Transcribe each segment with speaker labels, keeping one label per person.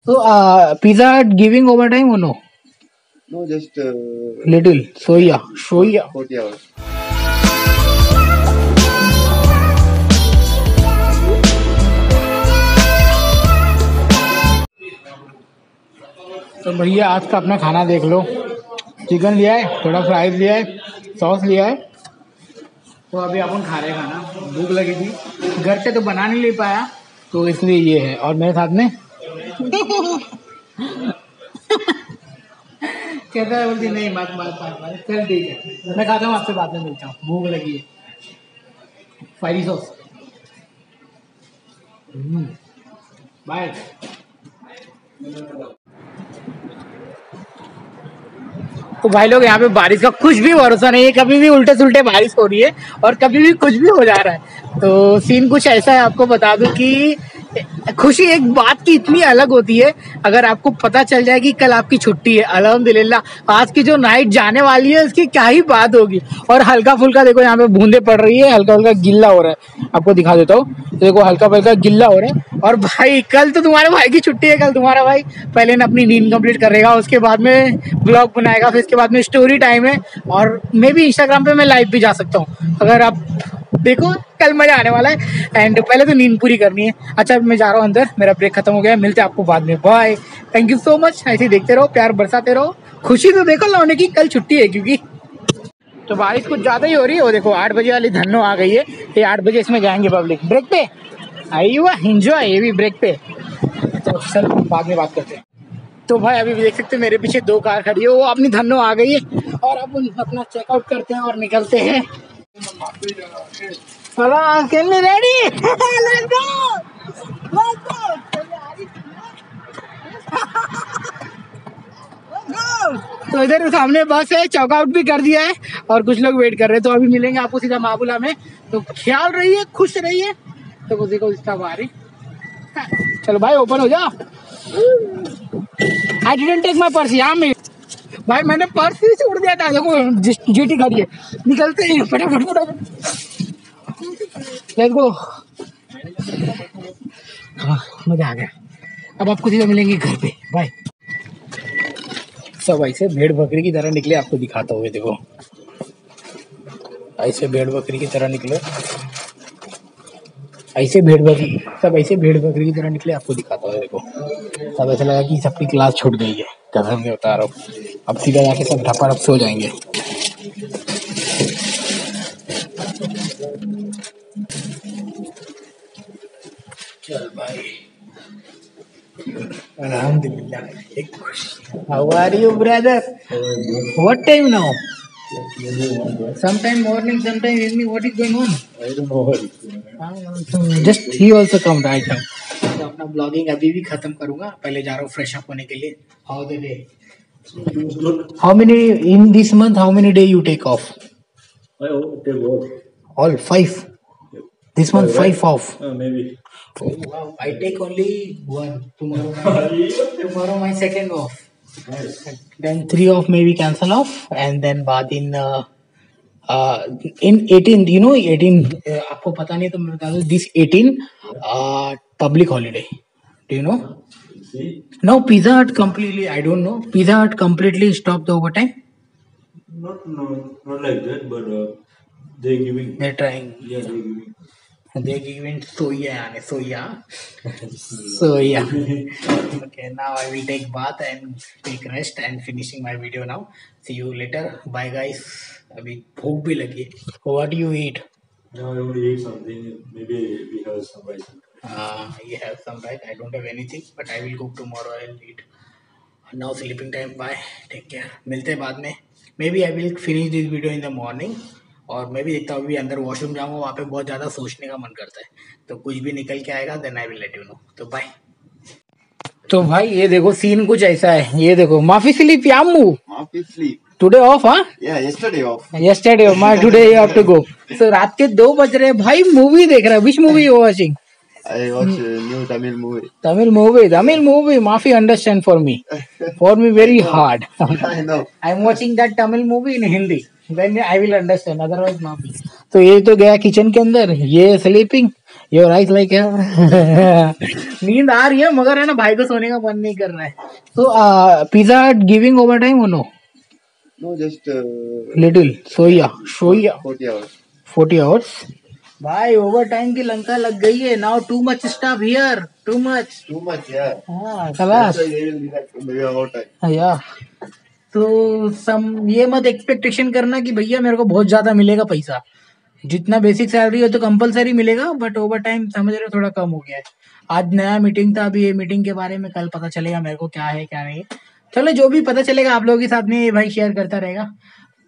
Speaker 1: So, Pizza Hut giving overtime or no?
Speaker 2: No, just
Speaker 1: Little. Soya.
Speaker 2: 40 hours.
Speaker 1: तो भैया आज का अपना खाना देख लो। चिकन लिया है, थोड़ा फ्राइज लिया है, सॉस लिया है। तो अभी अपन खा रहे खाना। भूख लगी थी, घर से तो बना नहीं ले पाया, तो इसलिए ये है। और मेरे साथ में कहता है, बोलती नहीं मत चल ठीक है, मैं खाता हूँ, आपसे बाद में मिलता हूँ, भूख लगी है। Fiery sauce bye. तो भाई लोग यहाँ पे बारिश का कुछ भी भरोसा नहीं है, कभी भी उल्टे सुल्टे बारिश हो रही है और कभी भी कुछ भी हो जा रहा है। तो सीन कुछ ऐसा है, आपको बता दूं कि खुशी एक बात की इतनी अलग होती है, अगर आपको पता चल जाए कि कल आपकी छुट्टी है, अल्हम्दुलिल्लाह आज की जो नाइट जाने वाली है उसकी क्या ही बात होगी। और हल्का फुल्का देखो यहाँ पे बूंदे पड़ रही है, हल्का हल्का गिल्ला हो रहा है, आपको दिखा देता हूँ। देखो हल्का फुल्का गिल्ला हो रहा है। और भाई कल तो तुम्हारे भाई की छुट्टी है, कल तुम्हारा भाई पहले ना अपनी नींद कंप्लीट करेगा, उसके बाद में ब्लॉग बनाएगा, फिर इसके बाद में स्टोरी टाइम है, और मे भी इंस्टाग्राम पे मैं लाइव भी जा सकता हूँ, अगर आप देखो कल मजा आने वाला है। एंड पहले तो नींद पूरी करनी है। अच्छा मैं जा रहा हूँ अंदर, मेरा ब्रेक खत्म हो गया, मिलते हैं आपको बाद में, bye. Thank you so much, ऐसे देखते रहो, प्यार बरसाते रहो। खुशी तो देखो लौने की कल छुट्टी है, क्योंकि तो बारिश कुछ ज्यादा ही हो रही है। वो देखो 8 बजे वाली धन्नो आ गई है, ये 8 बजे इसमें जाएंगे पब्लिक ब्रेक पे। आई हुआ एंजॉय, ये भी ब्रेक पे। तो सर बाद में बात करते हैं। तो भाई अभी भी देख सकते हैं मेरे पीछे 2 कार खड़ी है, वो अपनी धन्नो आ गई है, और अब अपना चेकआउट करते हैं और निकलते हैं। खेलने रेडी, लेट्स गो। तो इधर सामने बस है, चेकआउट भी कर दिया है और कुछ लोग वेट कर रहे हैं। तो अभी मिलेंगे आपको सीधा महाबुला में, तो ख्याल रहिए, खुश रहिए। तो किसी को इसका बारी, चलो भाई ओपन हो जा। I didn't take my purse, यहाँ में भाई मैंने पर्स ही छोड़ दिया था। देखो जीटी खड़ी है, निकलते ही फटाफट लेट्स गो। मजा आ गया। अब आपको सीधा मिलेंगे घर पे, बाय। सब ऐसे भेड़ बकरी की तरह निकले, आपको दिखाता हूँ। देखो ऐसे भेड़ बकरी की तरह निकले, ऐसे भेड़ बकरी, सब ऐसे भेड़ बकरी की तरह निकले, आपको दिखाता हूँ। देखो सब ऐसा लगा कि सबकी क्लास छूट गई है, कसम से बता रहा हूँ। अब सीधा जाके सब ढपा सो जाएंगे। चल भाई, अल्हम्दुलिल्लाह एक खुशी। How are you brother? What time now? Sometime morning, sometime evening. What is going on?
Speaker 2: I don't know what is going on.
Speaker 1: Just he also come right now. तो अपना ब्लॉगिंग अभी भी खत्म करूंगा, पहले जा रहा हूँ फ्रेश अप होने के लिए। How the day? How many in this month? How many day you take off?
Speaker 2: I take off.
Speaker 1: All 5. This month 5 off.
Speaker 2: Maybe.
Speaker 1: Oh, wow. I take only 1. Tomorrow my second off.
Speaker 2: Nice.
Speaker 1: Then 3 off maybe cancel off, and then बाद in 18, you know 18, आपको पता नहीं तो मैं बता दूँ, this 18 public holiday. Do you know?
Speaker 2: See?
Speaker 1: No, Pizza Hut completely, I don't know. Pizza Hut completely stopped the overtime.
Speaker 2: Not like that, but they're giving.
Speaker 1: They're trying.
Speaker 2: Yeah, they're giving.
Speaker 1: They're giving soya. Okay, now I will take bath and take rest and finishing my video now. See you later. Bye guys. अभी भूख भी लगी है. What do you eat?
Speaker 2: Now I want to eat something. Maybe we have some rice.
Speaker 1: You have some rice. I don't have anything, but I will cook tomorrow. I'll eat. Now sleeping time. Bye. Take care. मिलते हैं बाद में. Maybe I will finish this video in the morning. और मैं भी देखता हूँ, अभी अंदर वॉशरूम जाऊंगा, वहाँ पे बहुत ज्यादा सोचने का मन करता है, तो कुछ भी निकल के आएगा then I will let you know. तो बाय। तो भाई ये देखो सीन कुछ ऐसा है, ये देखो माफी स्लीप यामू,
Speaker 2: Happy sleep.
Speaker 1: Today off. हाँ
Speaker 2: Yeah, yesterday off.
Speaker 1: Yesterday off, my today you have to go. So रात के 2 बज रहे भाई, मूवी देख रहा है। Which movie you watching?
Speaker 2: I watch a new Tamil movie.
Speaker 1: Tamil movie माफी understand for me very hard.
Speaker 2: I know.
Speaker 1: I am watching that Tamil movie in Hindi, then I will understand, otherwise माफी। तो ये तो गया kitchen के अंदर, ये sleeping, your eyes like नींद आ रही है मगर है ना भाई को सोने का मन नहीं कर रहा है. तो पिज्जा गिविंग ओवर टाइम और नो?
Speaker 3: No, just
Speaker 1: लिटिल सोया
Speaker 3: 40 hours.
Speaker 1: भाई ओवर टाइम की लंका लग गई है. Now too much staff here, too much.
Speaker 3: Too much, yeah.
Speaker 1: हाँ खलास.
Speaker 3: That's why they will be like maybe more time.
Speaker 1: या तो ये मत एक्सपेक्टेशन करना कि भैया मेरे को बहुत ज्यादा मिलेगा पैसा. जितना बेसिक सैलरी हो तो कंपलसरी मिलेगा, बट ओवर टाइम समझ रहे हो थोड़ा कम हो गया है. आज नया मीटिंग था, अभी ये मीटिंग के बारे में कल पता चलेगा मेरे को क्या है क्या नहीं. चलो जो भी पता चलेगा आप लोगों के साथ में भाई शेयर करता रहेगा.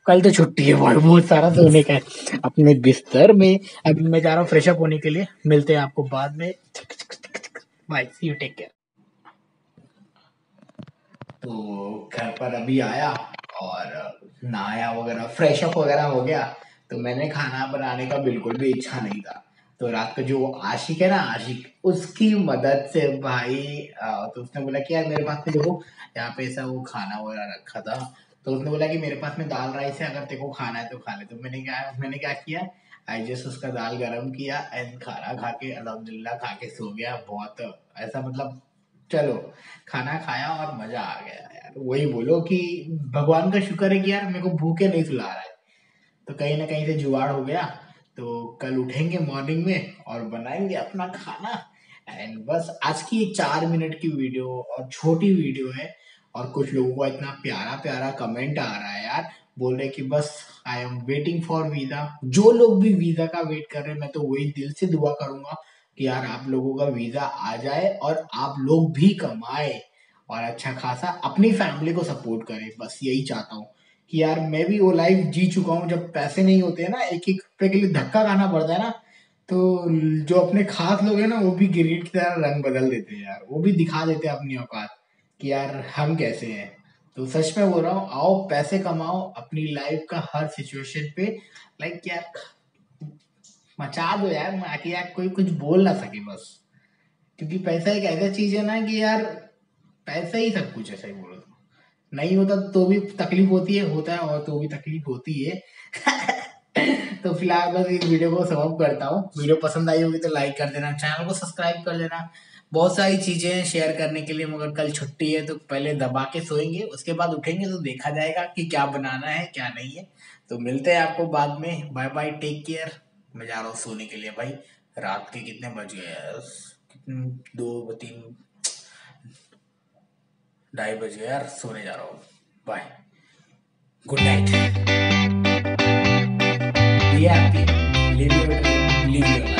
Speaker 1: कल तो छुट्टी है भाई, बहुत सारा सोने का है अपने बिस्तर में. अभी मैं जा रहा हूँ फ्रेश अप होने के लिए. मिलते हैं आपको बाद में. Bye, see you, take care. तो घर पर अभी आया और नहाया वगैरह, फ्रेश अप वगैरह हो गया. तो मैंने खाना बनाने का बिल्कुल भी इच्छा नहीं था. तो रात को जो आशिक है ना, आशिक, उसकी मदद से भाई तो उसने बोला कि यार मेरे पास में देखो यहाँ पे ऐसा वो खाना वगैरह रखा था. तो उसने बोला कि मेरे पास में दाल राइस है, अगर तेरे को खाना है तो खा ले. तो मैंने क्या किया, आई जस्ट उसका दाल गरम किया एंड खाना खा के अल्हम्दुलिल्लाह खा के सो गया. बहुत ऐसा मतलब चलो खाना खाया और मजा आ गया यार. वही बोलो कि भगवान का शुक्र है कि यार मेरे को भूखे नहीं सुला रहा है. तो कहीं ना कहीं से जुगाड़ हो गया. तो कल उठेंगे मॉर्निंग में और बनाएंगे अपना खाना. एंड बस आज की 4 मिनट की वीडियो और छोटी वीडियो है. और कुछ लोगों का इतना प्यारा प्यारा कमेंट आ रहा है यार, बोल रहे कि बस I am waiting for visa. जो लोग भी वीजा का वेट कर रहे हैं, मैं तो वही दिल से दुआ करूंगा कि यार आप लोगों का वीजा आ जाए और आप लोग भी कमाए और अच्छा खासा अपनी फैमिली को सपोर्ट करें. बस यही चाहता हूँ कि यार मैं भी वो लाइफ जी चुका हूँ जब पैसे नहीं होते हैं ना, एक एक रुपए के लिए धक्का खाना पड़ता है ना. तो जो अपने खास लोग हैं ना, वो भी गिरगिट की तरह रंग बदल देते हैं यार. वो भी दिखा देते हैं अपनी औकात कि यार हम कैसे हैं. तो सच में बोल रहा हूँ, आओ पैसे कमाओ अपनी लाइफ का हर सिचुएशन पे. लाइक यार मचा दो यार, आके यार कोई कुछ बोल ना सके बस. क्योंकि पैसा एक ऐसा चीज है ना कि यार पैसा ही सब कुछ है. सही बोलो तो नहीं होता तो भी तकलीफ होती है, होता है और तो भी तकलीफ होती है. तो फिलहाल बस इस वीडियो को समाप्त करता हूँ. वीडियो पसंद आई होगी तो लाइक कर देना, चैनल को सब्सक्राइब कर लेना. बहुत सारी चीजें हैं शेयर करने के लिए, मगर कल छुट्टी है तो पहले दबा के सोएंगे, उसके बाद उठेंगे तो देखा जाएगा कि क्या बनाना है क्या नहीं है. तो मिलते हैं आपको बाद में. Bye bye, take care. मैं जा रहा हूँ सोने के लिए भाई. रात के कितने बज गए यार, 2-3 2:30 बज गए यार. सोने जा रहा हूँ. Bye, good night. Be happy, live your life.